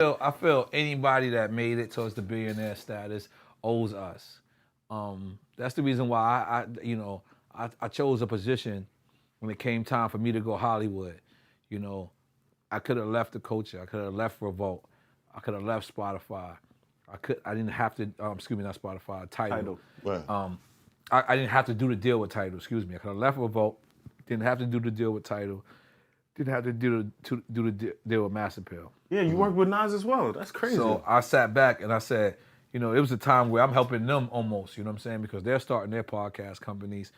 I feel anybody that made it towards the billionaire status owes us. That's the reason why I chose a position when it came time for me to go Hollywood. You know, I could have left the culture. I could have left Revolt. I could have left Spotify. I didn't have to. Excuse me, not Spotify. Tidal. Right. I didn't have to do the deal with Tidal. Excuse me. I could have left Revolt. Didn't have to do the deal with Tidal. Didn't have to do the deal with Mass Appeal. Yeah, you worked with Nas as well. That's crazy. So I sat back and I said, you know, it was a time where I'm helping them almost. You know what I'm saying? Because they're starting their podcast companies,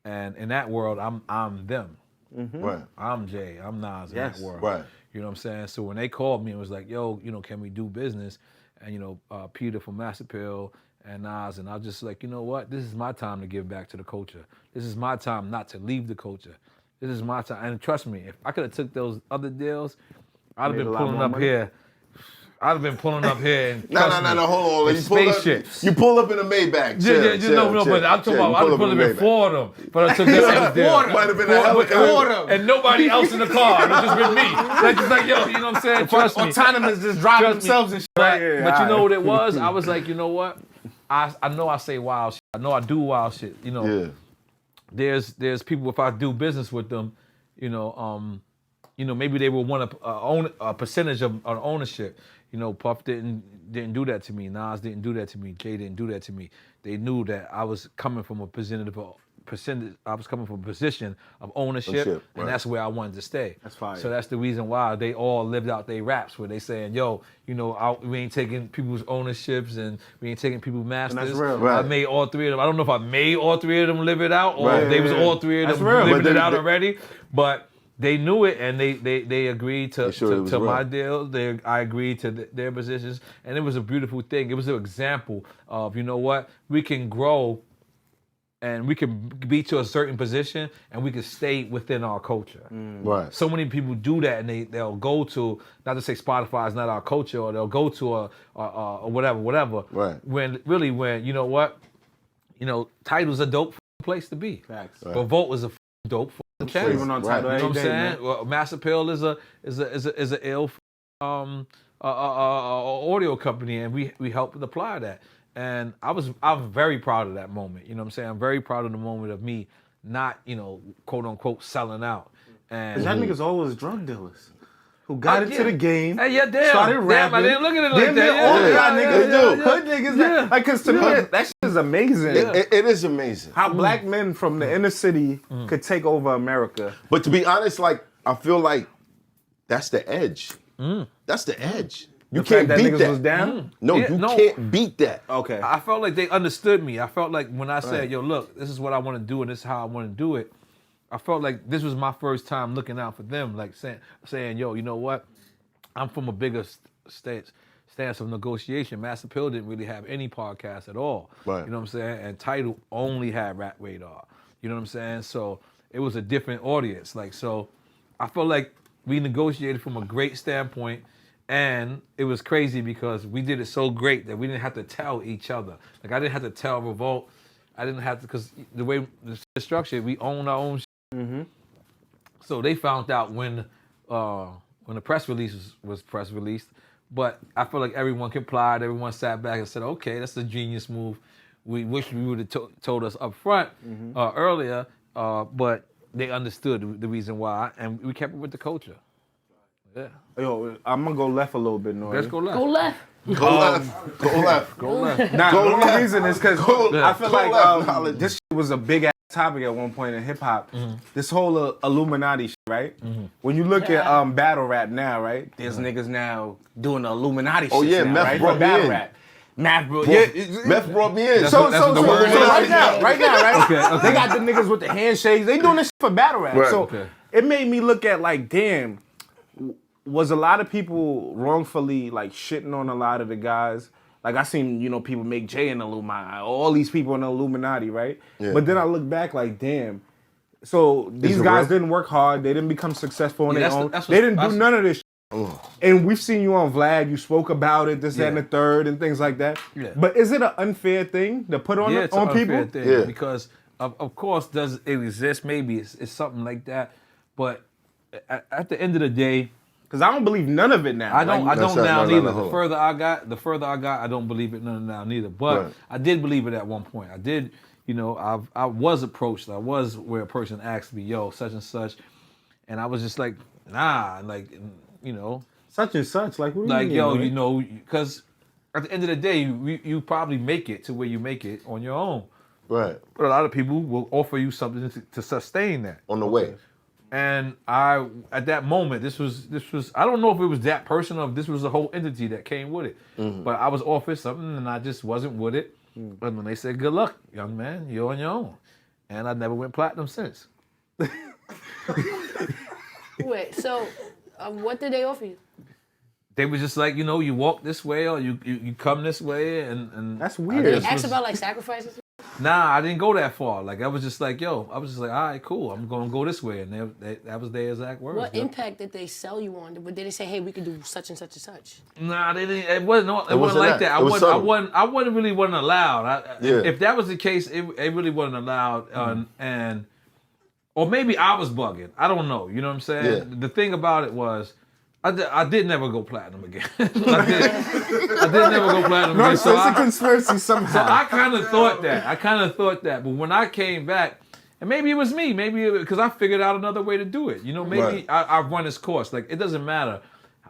and in that world, I'm them. Mm-hmm. Right. I'm Jay. I'm Nas in that world. Right. You know what I'm saying? So when they called me and was like, yo, you know, can we do business? And, you know, Peter from Mass Appeal and Nas, and I was just like, you know what? This is my time to give back to the culture. This is my time not to leave the culture. This is my time. And trust me, if I could have took those other deals, I'd have been pulling up here. I'd have been pulling up here and no, hold on. You pull up in a Maybach. No, but I'm talking about, I'd have pulled up in four of them. But I took that deal. Might have been a helicopter. And nobody else in the car. It's just been me. That's just like, yo, you know what I'm saying? Trust me. Autonomous just driving themselves and shit. But you know what it was? I was like, you know what? I know I say wild shit. I know I do wild shit. You know, there's people, if I do business with them, you know, maybe they will want to own a percentage of ownership. You know, Puff didn't do that to me. Nas didn't do that to me. Jay didn't do that to me. They knew that I was coming from a position of ownership, and that's where I wanted to stay. That's fine. So that's the reason why they all lived out their raps, where they saying, yo, you know, we ain't taking people's ownerships and we ain't taking people's masters. And that's real. Right. I made all three of them. I don't know if I made all three of them live it out, or if they was all three of them living it out already, but they knew it, and they agreed to my deal. I agreed to their positions, and it was a beautiful thing. It was an example of, you know what, we can grow, and we can be to a certain position, and we can stay within our culture. Right. So many people do that, and they'll go to, not to say Spotify is not our culture, or they'll go to a whatever. Right. When you know what, you know, Tidal's a dope place to be. Facts. Right. Revolt is a dope channel. Even on Tidal, you know what I'm saying? Man. Well, Mass Appeal is a ill audio company, and we helped apply that. And I'm very proud of that moment. You know what I'm saying? I'm very proud of the moment of me not, you know, quote unquote selling out. And that niggas always drug dealers who got into the game. Hey, yeah, damn. Started rapping. I didn't look at it like that. Hood niggas. Like, cause to me, that shit is amazing. It is amazing. How black men from the inner city could take over America. But to be honest, like, I feel like that's the edge. That's the edge. You can't beat that. Was down? No, you can't beat that. Okay. I felt like they understood me. I felt like when I said, yo, look, this is what I want to do and this is how I want to do it, I felt like this was my first time looking out for them, like saying, yo, you know what? I'm from a bigger stance of negotiation. Mass Appeal didn't really have any podcast at all. Right. You know what I'm saying? And Tidal only had Rap Radar. You know what I'm saying? So it was a different audience. Like, so I felt like we negotiated from a great standpoint. And it was crazy because we did it so great that we didn't have to tell each other. Like, I didn't have to tell Revolt. I didn't have to, because the way the structure, we own our own shit. Mm-hmm. So they found out when the press release was press released. But I feel like everyone complied. Everyone sat back and said, okay, that's a genius move. We wish we would have told us up front earlier, but they understood the reason why, and we kept it with the culture. Yeah. Yo, I'm gonna go left a little bit, N.O.R.E. Let's go left. Go left. Go left. Go left. Go left. Nah, the only reason is because I feel like left. this shit was a big ass topic at one point in hip hop. This whole Illuminati shit, right? When you look at battle rap now, right? There's niggas now doing the Illuminati shit. Oh yeah, now, Meth right? brought For me battle in. rap. Meth brought me in. So that's what the word is. right now, right? Okay. They got the niggas with the handshakes. They doing this shit for battle rap. Right. So Okay. it made me look at like, damn, was a lot of people wrongfully like shitting on a lot of the guys? Like I seen, you know, people make Jay an Illuminati, all these people in the Illuminati, right? Yeah. But then I look back like, damn. So these guys didn't work hard. They didn't become successful on their own. They didn't do none of this shit. And we've seen you on Vlad. You spoke about it, this, that, and the third, and things like that. Yeah. But is it an unfair thing to put on it's on an people? unfair thing because of course does it exist? Maybe it's something like that. But at the end of the day, Because I don't believe none of it now. I don't now neither. No. The further I got, I don't believe it none now neither. But I did believe it at one point. I did, I was approached. I was where a person asked me, yo, such and such. And I was just like, nah, like, Such and such, like, what do you mean? yo, because at the end of the day, you probably make it to where you make it on your own. Right. But a lot of people will offer you something to sustain that. On the way. And at that moment, this was. I don't know if it was that person or if this was a whole entity that came with it. Mm-hmm. But I was offered something and I just wasn't with it. Mm-hmm. And when they said, "Good luck, young man, you're on your own," and I never went platinum since. Wait, so what did they offer you? They was just like, you walk this way or you come this way, and that's weird. Did they ask about like sacrifices? Nah, I didn't go that far. Like I was just like, all right, cool. I'm gonna go this way, and that was their exact words. What impact did they sell you on? Did they say, hey, we could do such and such and such? Nah, they didn't. It wasn't like that. I wasn't really allowed. If that was the case, it really wasn't allowed. Or maybe I was bugging. I don't know. You know what I'm saying? Yeah. The thing about it was, I did never go platinum again. I did never go platinum again. So it's a conspiracy somehow. So I kind of thought that. But when I came back, and maybe it was me, because I figured out another way to do it. Maybe I've run its course. Like, it doesn't matter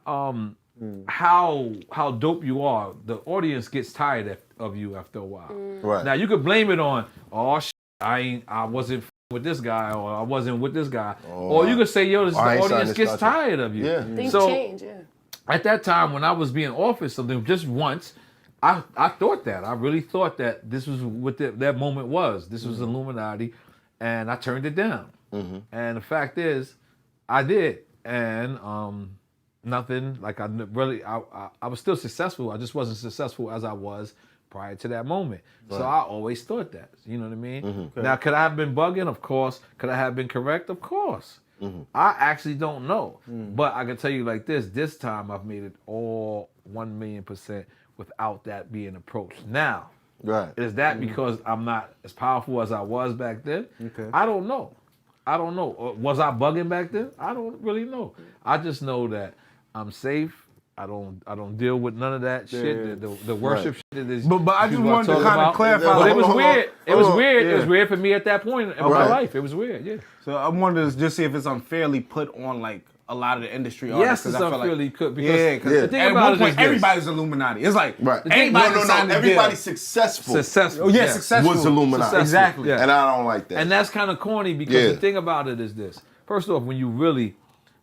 how dope you are. The audience gets tired of you after a while. Right. Now, you could blame it on, I wasn't with this guy, or I wasn't with this guy. Or you could say, yo, the audience gets tired of you. Yeah. Things change, yeah. At that time, when I was being offered something just once, I thought that. I really thought that this was what that moment was. This was Illuminati, and I turned it down. Mm-hmm. And the fact is, I did. And nothing, like I was still successful. I just wasn't successful as I was prior to that moment. Right. So I always thought that. You know what I mean? Mm-hmm. Okay. Now, could I have been bugging? Of course. Could I have been correct? Of course. Mm-hmm. I actually don't know. Mm-hmm. But I can tell you like this. This time I've made it all 1,000,000% without that being approached. Now, is that because I'm not as powerful as I was back then? Okay. I don't know. Was I bugging back then? I don't really know. I just know that I'm safe. I don't deal with none of that shit. The worship shit that is. But I just wanted to kind of clarify. But it was weird. It was weird. It was weird for me at that point in my life. It was weird. Yeah. So I wanted to just see if it's unfairly put on like a lot of the industry artists. Yes, it's unfairly put because at one point everybody's Illuminati. It's like everybody's successful. Successful. Successful was Illuminati. Successful. Exactly. Yeah. And I don't like that. And that's kind of corny because the thing about it is this. First off, when you really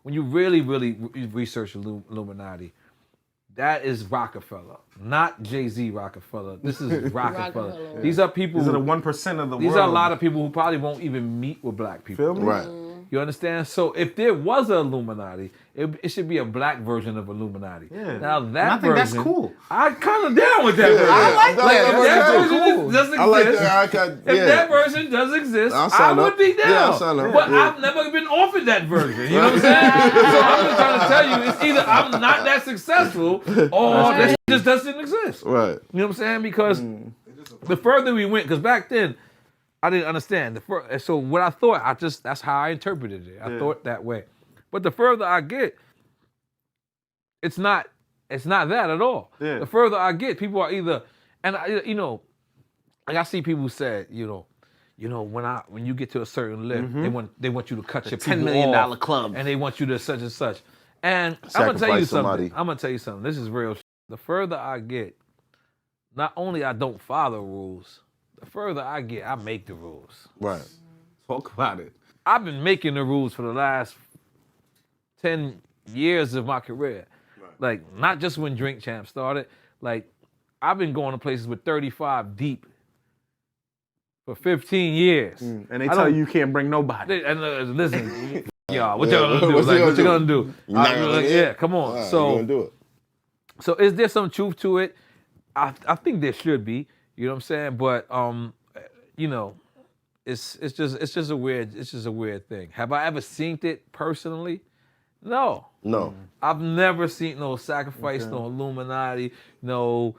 research Illuminati, that is Rockefeller, not Jay-Z Rockefeller. This is Rockefeller. These are people. These are the 1% of the world. These are a lot of people who probably won't even meet with black people. Feel me? Right. You understand? So if there was an Illuminati, it should be a black version of Illuminati. Yeah. Now that I think that's cool. I kind of down with that version. I like that. If that version does exist, I like that. if that version does exist, I would be down. Yeah, I'll sign up. But I've never been offered that version. You know what I'm saying? So I'm just trying to tell you, it's either I'm not that successful or that just doesn't exist. Right. You know what I'm saying? Because the further we went, because back then, I didn't understand. So what I thought, that's how I interpreted it. I thought that way. But the further I get, it's not that at all. Yeah. The further I get, people are either, and like I see people say, when you get to a certain lift, they want you to cut your $10 people million off, club, and they want you to such and such. And I'm gonna tell you something. This is real. The further I get, not only I don't follow rules. The further I get, I make the rules. Right. Talk about it. I've been making the rules for the last 10 years of my career. Right. Like, not just when Drink Champ started. Like, I've been going to places with 35 deep for 15 years. And they tell you can't bring nobody. And listen, y'all, what y'all gonna do? What you gonna do? Yeah, come on. Right, so, you're gonna do it. So is there some truth to it? I think there should be. You know what I'm saying? But it's just a weird thing. Have I ever seen it personally? No. I've never seen no sacrifice, no Illuminati, no,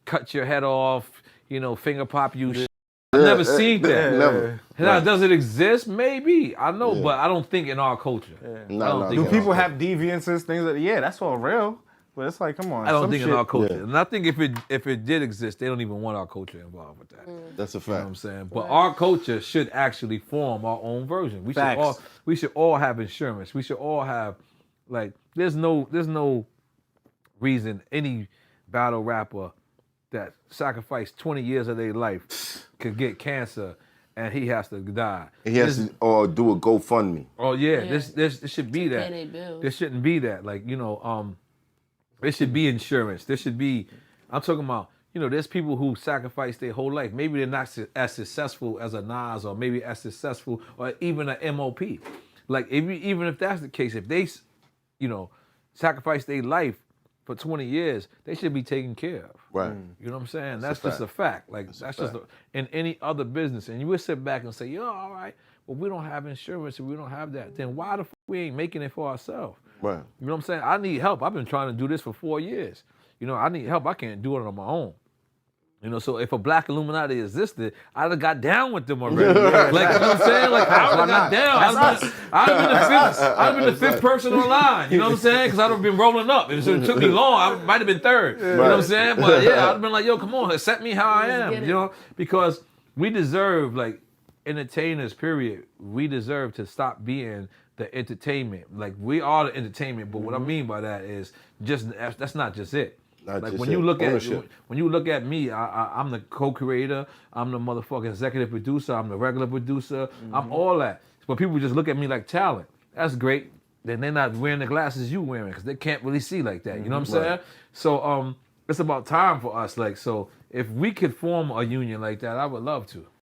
cut your head off, finger pop you. I've never seen that. Never. Now, does it exist? Maybe. I know, but I don't think in our culture. Do people have deviances, things that? Yeah, that's all real. But it's like, come on. I don't think in our culture. And I think if it did exist, they don't even want our culture involved with that. That's a fact. You know what I'm saying? But our culture should actually form our own version. We should all have insurance. We should all have, like, there's no reason any battle rapper that sacrificed 20 years of their life could get cancer and he has to die. He has to do a GoFundMe. Oh yeah. This should be that. There shouldn't be that. Like, there should be insurance. There should be, I'm talking about, there's people who sacrifice their whole life. Maybe they're not as successful as a Nas or maybe as successful or even an M.O.P. Like, even if that's the case, if they, sacrifice their life for 20 years, they should be taken care of. Right. You know what I'm saying? That's just a fact. Like, that's just in any other business. And you would sit back and say, all right, well, we don't have insurance and we don't have that. Then why the fuck we ain't making it for ourselves? Right. You know what I'm saying? I need help. I've been trying to do this for 4 years. I need help. I can't do it on my own. So if a black Illuminati existed, I'd have got down with them already. Like, you know what I'm saying? Like, I would have got down. I'd have been the fifth person online. You know what I'm saying? Because I'd have been rolling up. If it took me long, I might have been third. You know what I'm saying? But yeah, I'd have been like, yo, come on, accept me how I am. Because we deserve, like, entertainers, period. We deserve to stop being the entertainment. Like, we are the entertainment, but what I mean by that is that's not just it. Like, when you look at me, I'm the co-creator, I'm the motherfucking executive producer, I'm the regular producer, I'm all that. But people just look at me like talent. That's great. Then they're not wearing the glasses you wearing because they can't really see like that. You know what I'm saying? So it's about time for us. Like, so if we could form a union like that, I would love to.